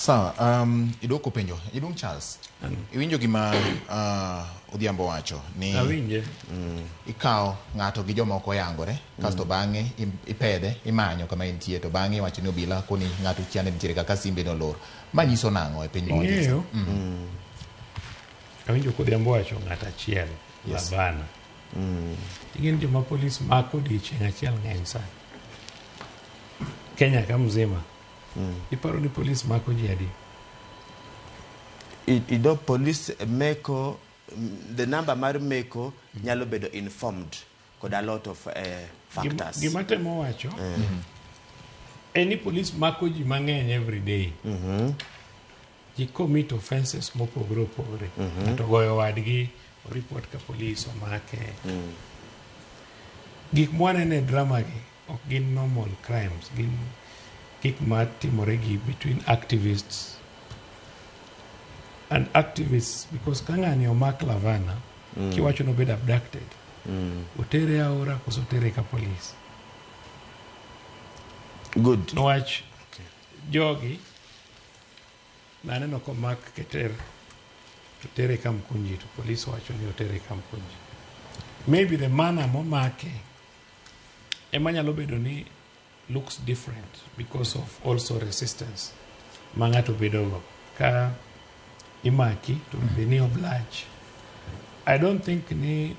Sawa, idoko penjo. Idung Charles. Iwinjo gima Odhiambo wacho ni awinje. Ikaw ng'ato gi joma ok oyangore, kasto bang'e ipedhe, imanyo kama entie, to bang'e wacho ni obila koni ng'ato chiane nitiere kaka simbe nolor. Manyiso nang'o e piny mawachisa? Awinjo kodhiambo wacho ng'ato achiel, Labana. Gin joma polis mako odiochieng' achiel ng'eny sana. Kenya ka mzima. Iparo ni polis mako ji adi? Ido police meko, the number mar meko nyalo bedo informed kod a lot of factors. Gima temo wacho any police mako ji mang'eny every day. Ji commit offenses mopogore opogore. To goyo wadgi o report ka police omake. Gik mwanene drama gi ok gin normal crimes, gin gik matimore gi between activists and activists, because kang'ani omak Lavana kiwacho no bed abducted, otere aora koso tere ka police. Good. Nwach jogi naneno komak keter to tere ka Mkunji, to police wacho ni otere ka Mkunji. Maybe the manner momake emanyalo bedo ni looks different because of also resistance mangato bedogo ka imaki to beni oblige. I don't think ni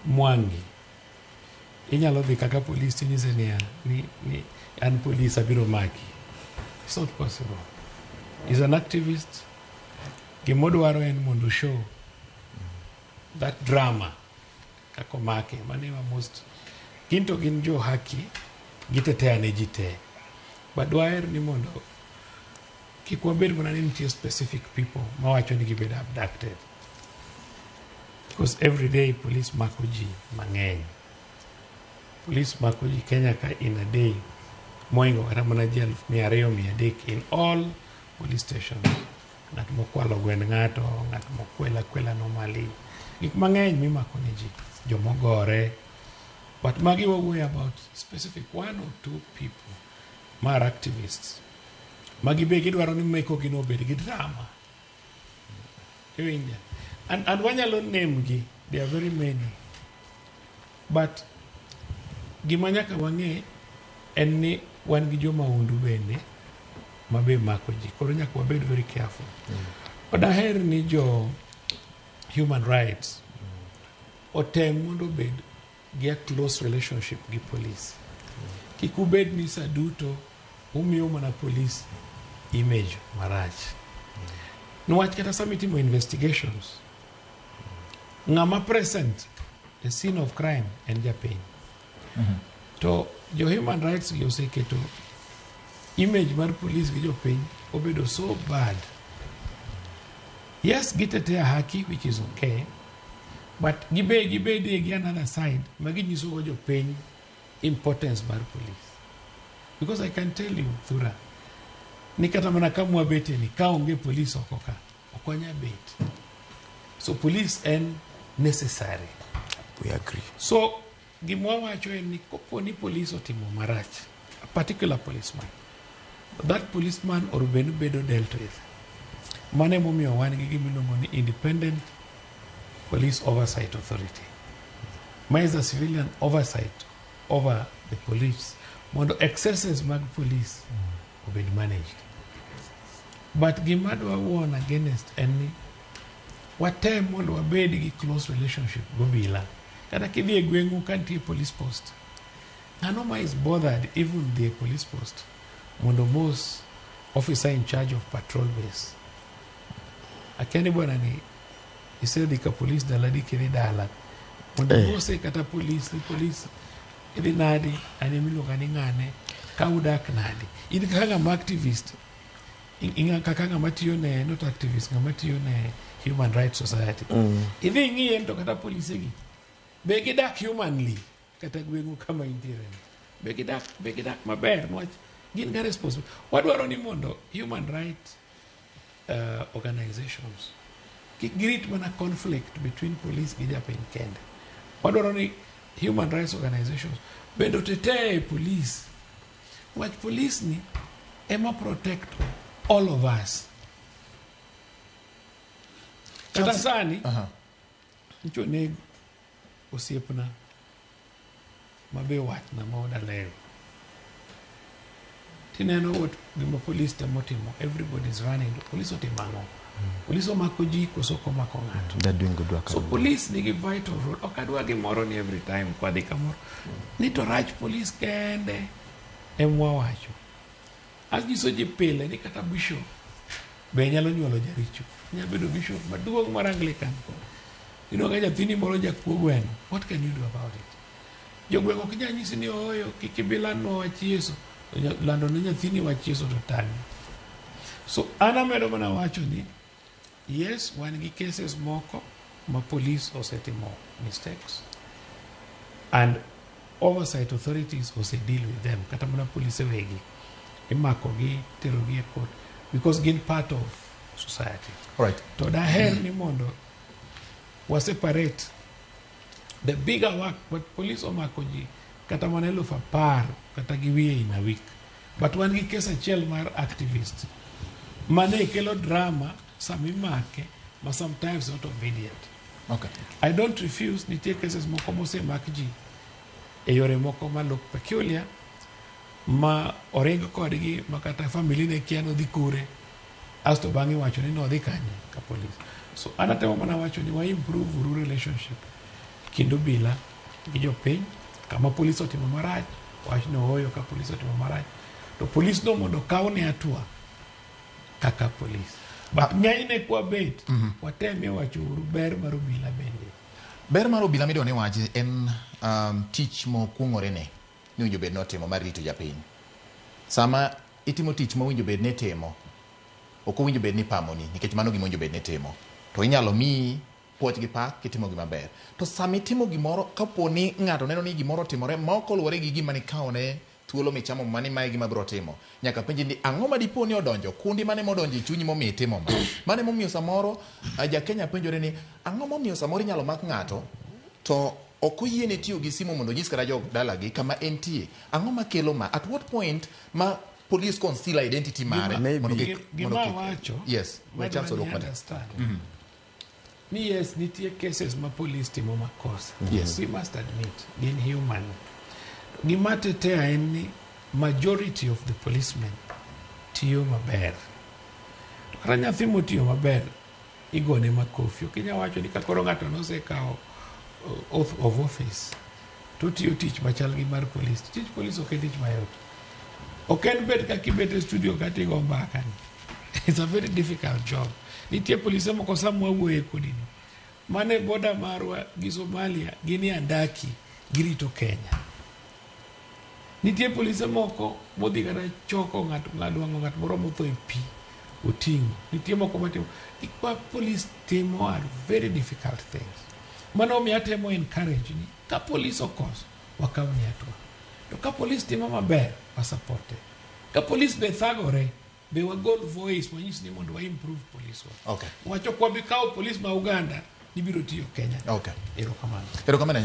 Mwangi inyalo dhi kaka police tinyise ni an police abiro maki. It's not possible. He's an activist. Gimodwaro en mondo show that drama kako make manema most ginto gin jo haki gitetea ne jite, but dwaer ni mondo kik wabed mana ni nitie specific people mawacho ni gibed abducted, because every day police mako ji mang'eny. Police mako ji Kenya ka in a day moingo kata mana ji 200-300 in all police stations. Ng'at mokwalo gwend ng'ato, ng'at mokwela normally, gik mang'eny mimako ne ji, jomogore. But magi wawuoyo about specific 1 or 2 people mar activists. Magi be gidwaro ni meko gino bed gi drama. And wanyalo name gi, there are very many. But gima nyaka wang'e en ni wan gi joma undu bende mabe mako ji. Koro nyaka wabed very careful. Odaher ni jo human rights otem mondo bed get close relationship gi police. Kikubed ni saduto umiyo mana police image marach. Nwach kata samitimo investigations, ng'ama present the scene of crime en japiny. To jo human rights gi oseketo image mar police gi jopiny obedo so bad. Yes, gitetea haki, which is okay, but gibede gi another side maginyiso go jopiny importance mar police. Because I can tell you, Thura, ni kata mana kamwa bete ni kaonge police okoka okonya bet. So police en necessary. We agree. So gimwa wacho en ni kopo ni police otimo marach, a particular policeman, that policeman or bedo dealt with. Mane momiyo wan gi gimiluongo ni Independent Police Oversight Authority. Ma is a civilian oversight over the police. Mondo excesses mag police obed managed. But gimadwa warn against any watem mondo wabed gi close relationship gobila. Kata kidhi e gwengu kantie police post, ng'ano ma is bothered even the police post mondo mos officer in charge of patrol base. Akeni bwana ni isedhi ka police daladi kiri dala mondo mose kata police idhi nadi anemiluonga ni ng'ane ka udak nadi. In kaka ng'ama activist, inga kaka ng'ama tiyo ne, not activist, ng'ama tiyo ne Human Rights Society. Idhi ng'iye to kata police gi be gidak humanly kata gwengu kama intiere. Be gidak maber nwach gin ga responsible. Wadwaro ni mondo human rights organizations girit mana conflict between police gi japiny kende. Wadwaro ni human rights organizations bendo tetee police. Wach police ni ema protect all of us. Kata sani, nicho neg osiepna mabe watna maoda leo. Tineno what gima police temotimo, everybody is running. Police otimano. Police omako ji kosoko mako ng'ato. They're doing good work. So police nigi vital role. Okadwa gimoro ni every time kwa dhi kamoro. Ni to rach police kende emwa wacho. Agiso ji pile ni kata bishop be nyalo nyuolo jaricho. Nyalo bedo bishop maduong' mar Anglican. Ka nyathini moro jakuo gweno. What can you do about it? Jogweng' ok nyal nyisi ni oyo kik ibila no wach Yesu. Lando ne nyathini wach Yesu to tani. So ana medo mana wacho ni yes, wan gi cases moko ma police osetimo mistakes and oversight authorities ose deal with them. Kata mana police wegi imako gi tero gi e court because gin part of society. All right. To daher ni mondo was separate the bigger work, but police omako ji kata mana 10,000 kata giwie in a week. But wan gi case achiel mar activist mane kelo drama samimake but sometimes not obedient. Okay. I don't refuse nitie cases moko mose mak ji e yore moko ma look peculiar ma oring kodgi makata family ne kia no dhi kure asto bang'i wacho ni no dhi kanye ka police. So anatemo mana wacho ni wa improve uru relationship kind obila gi jopiny. Kama police otimo marach wach no hoyo ka police otimo marach to police no mondo kaw ne atua kaka police. But ng'enyne kwa bet wateme wacho uru ber mar obila bende. Ber mar obila midwa ni wachi en tich mokwong'ore ne ni winjo bed notimo mar rito japiny. Sama itimo tich ma winjo bed ne timo ok winjo bed ni pamoni nikech mano gima winjo bed ne timo to inyalo mi puoch gi pak kitimo gima ber. To sama itimo gimoro kapo ni ng'ato neno ni gimoro timore ma ok oluwore gi gima ni kaone thuolo michamo mani mae gima biro timo, nyaka penji ni ang'o ma dipo ni odonjo kundi mane modonjo e chunyi momiyo itimo ma mane momiyo samoro ja Kenya penjore ni ang'o momiyo samoro inyalo mak ng'ato to ok oyiene tiyo gi simu mondo nyis kata jog dalagi kama entie. Ang'o makelo ma at what point ma police conceal identity mare gima wacho yes my chance of ni yes nitie cases ma police timo makosa. Yes, we must admit gin human. Gima tetea en ni majority of the policemen tiyo maber. To kata nyathi motiyo maber igone makofi. Ok inyalo wacho ni kakoro ng'ato nosekao oath of office to tiyo tich machal gi mar police. Tich police ok en tich mayot. Ok en bet kaka ibet e studio kata igo mbaka ni. It's a very difficult job. Nitie polise moko samwa wuoye kodini mane boda marwa gi Somalia gini andaki girito Kenya. Nitie polise moko modhi kata choko ng'ato ng'at moro motho e pi oting'o. Nitie moko matimo ikwa police timo are very difficult things. Mano mi atemo encourage ni ka police okos wakaw ni atua. To ka police timo maber wasapote. Ka police be thagore be wagol voice wanyisi ni mondo wa improve police work. Okay. Wacho kwa bikaw police ma Uganda nibiro tiyo Kenya. Okay. Erokamano. Erokamano.